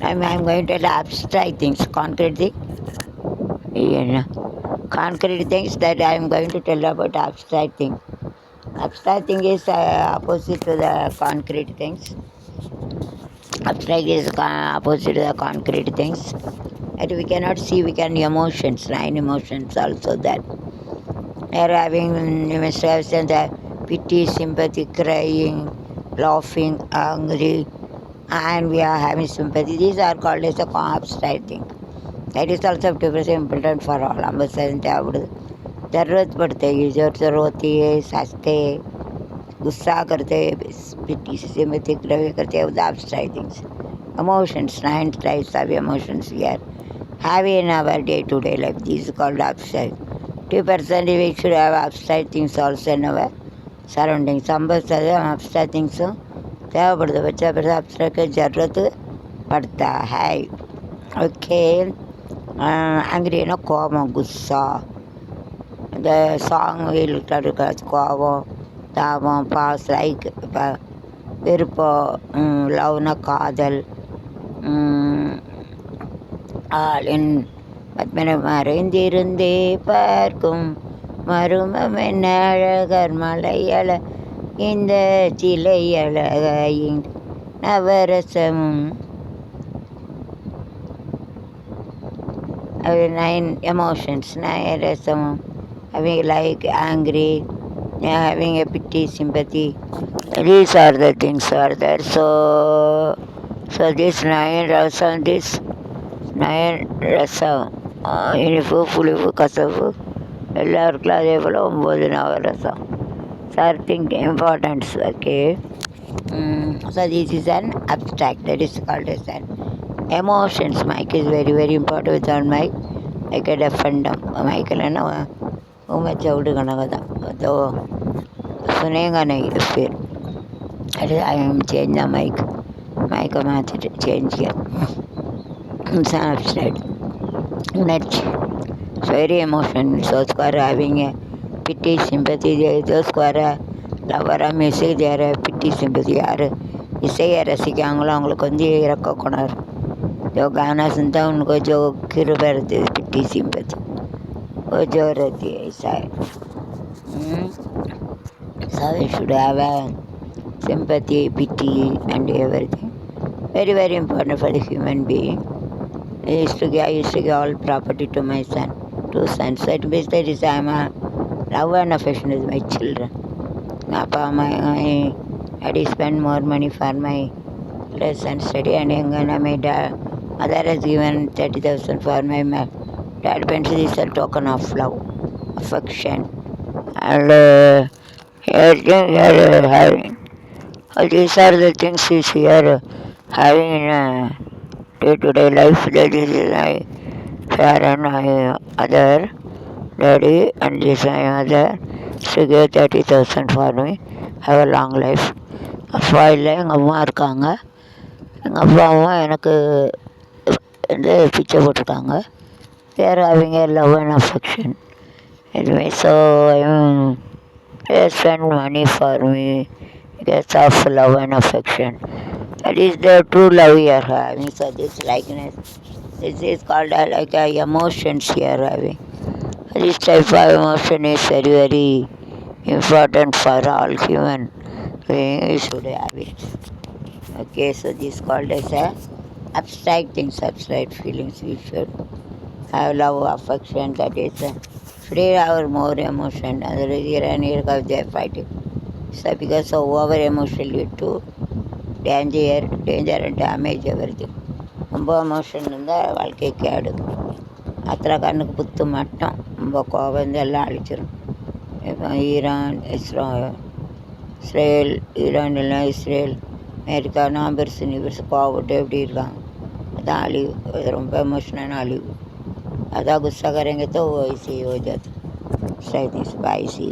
I'm going to tell abstract things, concrete things. Yeah, concrete things that I'm going to tell about abstract things. Abstract thing is opposite to the concrete things. Abstract is opposite to the concrete things. And we cannot see, we can emotions, nine emotions also that. We are having, you must have seen the pity, sympathy, crying, laughing, angry, and we are having sympathy. These are called as a abstract thing. That is also very important for all. हम समझते हैं जरूरत पड़ते है जरूरत होती है हंसते गुस्सा करते पिटी सिम्पैथी करते हैं abstract things. Emotions, nine types of emotions we are having in our day-to-day life. This is called abstract. 2% we should have abstract things also in our surroundings. संबंध abstract things தேவைப்படுது बच्चा पर abstract की ज़रूरत पड़ता है. Okay. Angry கோபம் குஸ்ஸா இந்த சாங் வீட்டில் இருக்கிற கோபம் தாபம் பாஸ் லைக் இப்போ விருப்பம் லவ்னா காதல் ஆளின் பத்மனை மறைந்திருந்தே பார்க்கும் மருமம் என்ன அழகர் மலையழ இந்த சிலை அழகாயின் நவரசமும் nine emotions, nine rasamum, having like angry, having a pity, sympathy. These are the things are there. So this nine rasam, this nine rasam, இனிப்பு புளிப்பு கசப்பு எல்லாருக்கும் அதே போல் 9 நவரசம். Something importance, okay. So this is an abstract, that is called as an emotions. Mic is very very important. Without mic I get a fundam mic இல்லைன்னா உமைச்ச விடுக்கணங்க தான் அதோ சுனேங்க नहीं फिर अरे I am change the mic மாற்றிட்டு change abstract உணர்ச்சி. It's very emotion. Those who are having a pity, sympathy, those who are lover of music, they are pity, sympathy. யார் இசையை ரசிக்காங்களோ அவங்களுக்கு வந்து இறக்க கொணர் जो गाना सुनता है उनको जो गिर रहती है पिट्टी सिंपैथी वो जो रहती है ऐसा है. So we should have a sympathy, pity and everything. Very very important for the human being. I used to give all property to my son, 2 sons. So it means that I am a love and affection with my children. I had to spend more money for my lesson study and my mother has given 30,000 for my dad pencil is a token of love, affection. And here having all these are the things is here having in day-to-day life. That is my parent, my other daddy and this my mother. She gave 30,000 for me. Have a long life. அப்பா இல்லை எங்கள் அம்மா இருக்காங்க. எங்கள் அப்பா அம்மா எனக்கு வந்து பிச்சை போட்டிருக்காங்க. They are having a love and affection. Anyway, so they spend money for me because of love and affection. That is the true love you are having. So this likeness, this is called like emotions you are having. This type of emotion is very very important for all human beings. We should have it. Okay, so this is called as a abstract things, abstract feelings. We should have love, affection, that is free our more emotion. Otherwise, here and here they are fighting. So because of over emotion lead to danger and damage everything. ரொம்ப emotion இருந்தால் வாழ்க்கை கேடு. அத்தனை கண்ணுக்கு புத்து மாட்டோம். ரொம்ப கோபம் வந்து எல்லாம் அழிச்சிடும். இப்போ ஈரான் இஸ்ரேல் ஈரான் எல்லாம் இஸ்ரேல் அமெரிக்கா நான் பெருசு நீ பெருசு கோவப்பட்டு எப்படி இருக்காங்க. அதான் अलीव ரொம்ப इमोशनल अलीव अदा गुस्सा करेंगे तो वो ऐसे ही हो जाता. शायद इस बाई सी